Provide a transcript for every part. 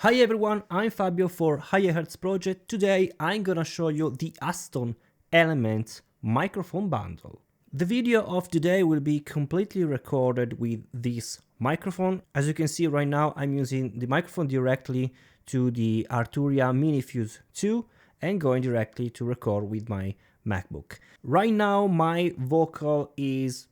Hi everyone, I'm Fabio for Higher Hertz Project. Today I'm gonna show you the Aston Element Microphone Bundle. The video of today will be completely recorded with this microphone. As you can see right now, I'm using the microphone directly to the Arturia Minifuse 2 and going directly to record with my MacBook. Right now my vocal is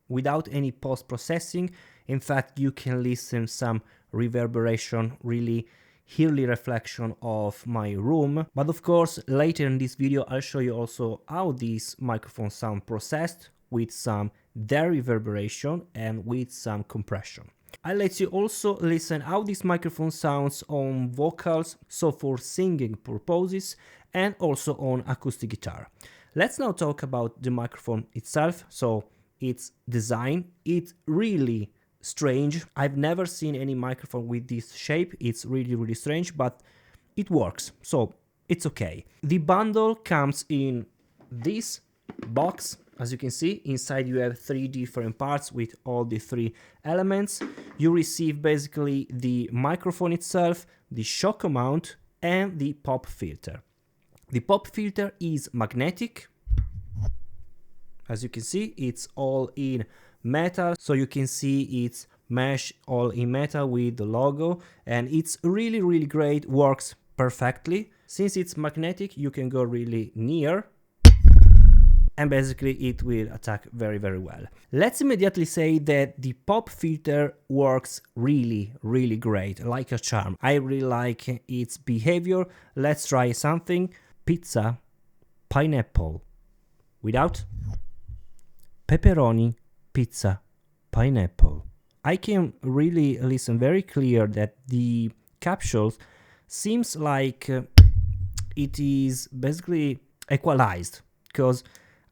without any post-processing. In fact, you can listen some reverberation, really early reflection of my room. But of course, later in this video, I'll show you also how these microphones sound processed with some reverberation and with some compression. I'll let you also listen how this microphone sounds on vocals, so for singing purposes, and also on acoustic guitar. Let's now talk about the microphone itself. So its design, it's really strange. I've never seen any microphone with this shape. It's really strange, but it works, so it's okay. The bundle comes in this box. As you can see, inside you have 3 different parts with all the 3 elements. You receive basically the microphone itself, the shock mount, and the pop filter. The pop filter is magnetic. As you can see, it's all in metal, so you can see it's mesh all in metal with the logo, and it's really great, works perfectly. Since it's magnetic, you can go really near and basically it will attack very well. Let's immediately say that the pop filter works really great, like a charm. I really like its behavior. Let's try something. Pizza, pineapple, without pepperoni, pizza, pineapple. I can really listen very clear that the capsule seems like it is basically equalized, because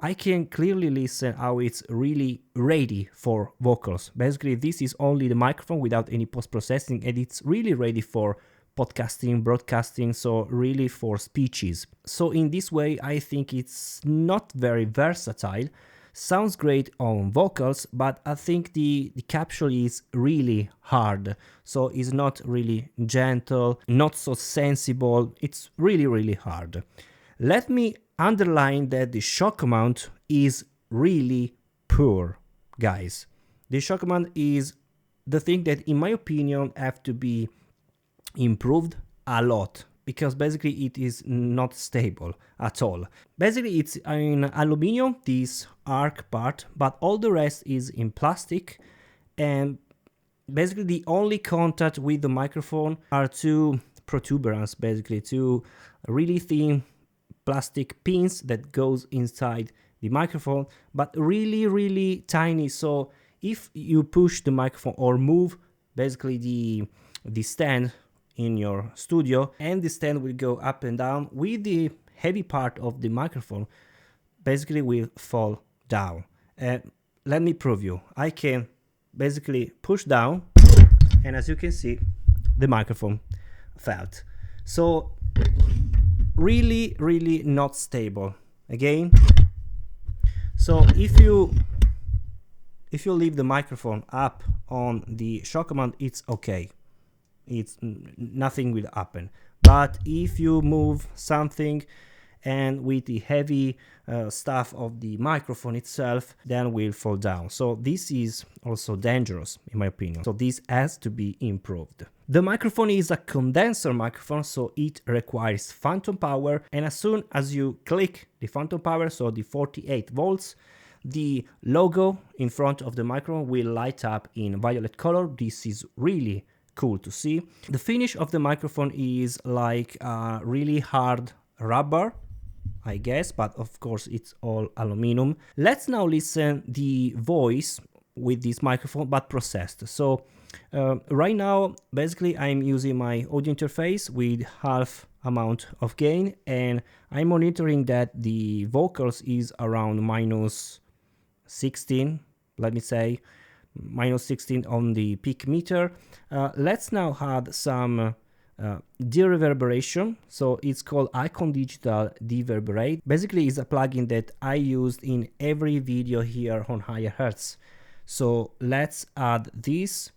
I can clearly listen how it's really ready for vocals. Basically, this is only the microphone without any post-processing, and it's really ready for podcasting, broadcasting, so really for speeches. So in this way, I think it's not very versatile. Sounds great on vocals, but I think the capsule is really hard, so it's not really gentle, not so sensible. It's really hard. Let me underline that the shock mount is really poor, guys. The shock mount is the thing that, in my opinion, have to be improved a lot, because basically it is not stable at all. Basically it's in aluminum, this arc part, but all the rest is in plastic, and basically the only contact with the microphone are 2 protuberance, basically 2 really thin plastic pins that goes inside the microphone, but really tiny. So if you push the microphone or move basically the stand in your studio, and the stand will go up and down, with the heavy part of the microphone basically will fall down. Let me prove you. I can basically push down, and as you can see, the microphone felt. So really not stable. Again, so if you leave the microphone up on the shock mount, it's okay. It's nothing will happen. But if you move something and with the heavy stuff of the microphone itself, then will fall down. So this is also dangerous, in my opinion. So this has to be improved. The microphone is a condenser microphone, so it requires phantom power, and as soon as you click the phantom power, so the 48 volts, the logo in front of the microphone will light up in violet color. This is really cool to see. The finish of the microphone is like a really hard rubber, I guess, but of course it's all aluminum. Let's now listen the voice with this microphone, but processed. So right now, basically I'm using my audio interface with half amount of gain, and I'm monitoring that the vocals is around -16, let me say, -16 on the peak meter. Let's now add some de-reverberation. So it's called Icon Digital Deverberate. Basically it's a plugin that I used in every video here on Higher Hertz. So let's add this.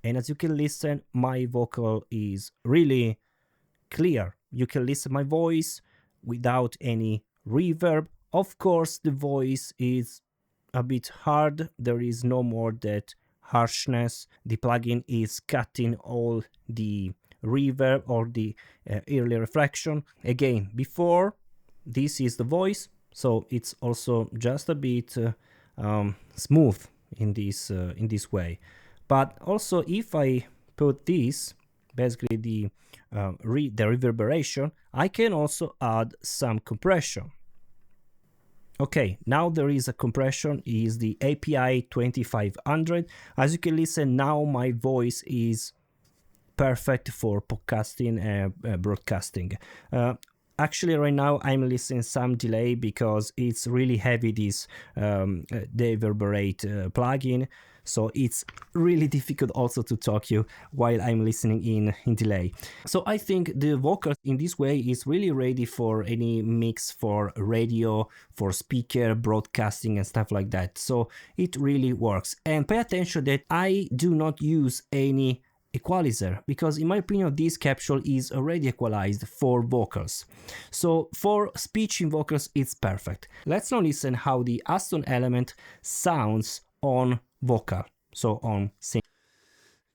And as you can listen, my vocal is really clear. You can listen my voice without any reverb. Of course, the voice is a bit hard. There is no more that harshness. The plugin is cutting all the reverb or the early reflection. Again, before, this is the voice, so it's also just a bit smooth in this way. But also, if I put this, basically the reverberation, I can also add some compression. Okay, now there is a compression, is the API 2500. As you can listen now, my voice is perfect for podcasting and broadcasting. Actually, right now I'm listening some delay because it's really heavy, this reverberate plugin. So it's really difficult also to talk you while I'm listening in delay. So I think the vocal in this way is really ready for any mix for radio, for speaker, broadcasting and stuff like that. So it really works. And pay attention that I do not use any equalizer, because in my opinion this capsule is already equalized for vocals. So for speech in vocals it's perfect. Let's now listen how the Aston Element sounds on vocal, so on sing.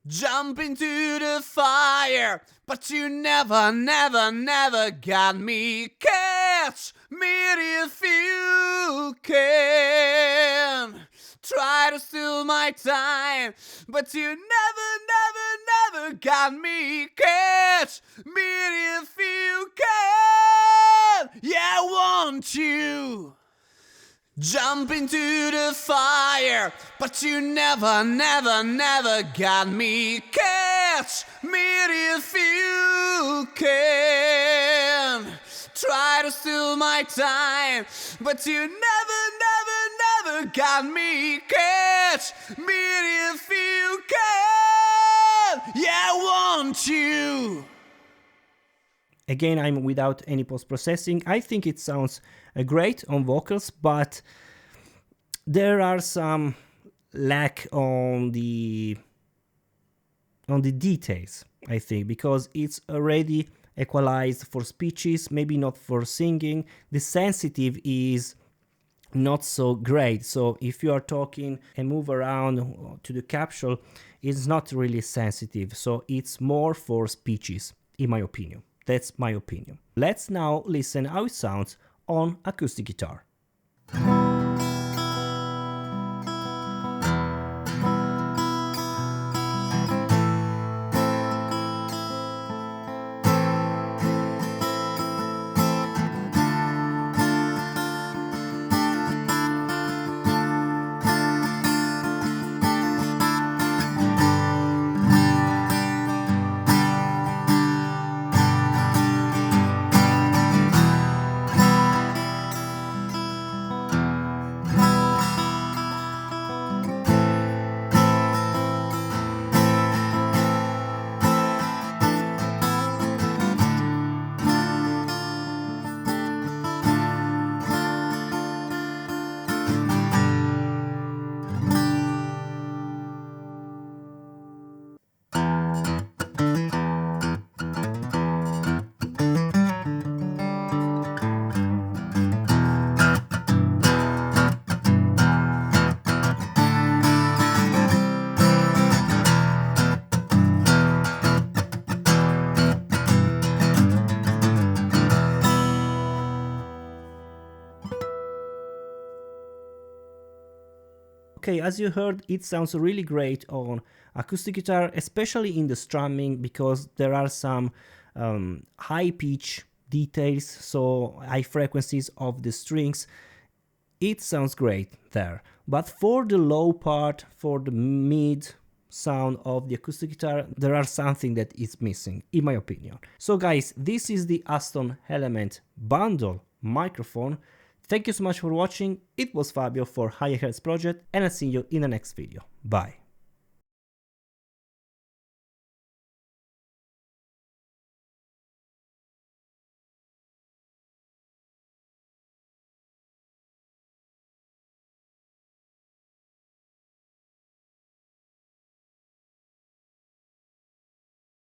Jump into the fire, but you never, never, never got me. Catch me if you can. Try to steal my time, but you never, never, never got me. Catch me if you can. Yeah, I want you. Jump into the fire, but you never, never, never got me. Catch me if you can. Try to steal my time, but you never, never, never got me. Catch me if you can. Yeah, I want you. Again, I'm without any post-processing. I think it sounds great on vocals, but there are some lack on the details, I think, because it's already equalized for speeches, maybe not for singing. The sensitive is not so great. So if you are talking and move around to the capsule, it's not really sensitive. So it's more for speeches, in my opinion. That's my opinion. Let's now listen how it sounds on acoustic guitar. Okay, as you heard, it sounds really great on acoustic guitar, especially in the strumming, because there are some high pitch details, so high frequencies of the strings. It sounds great there. But for the low part, for the mid sound of the acoustic guitar, there are something that is missing, in my opinion. So guys, this is the Aston Element Bundle microphone. Thank you so much for watching. It was Fabio for Higher Hertz Project, and I'll see you in the next video. Bye.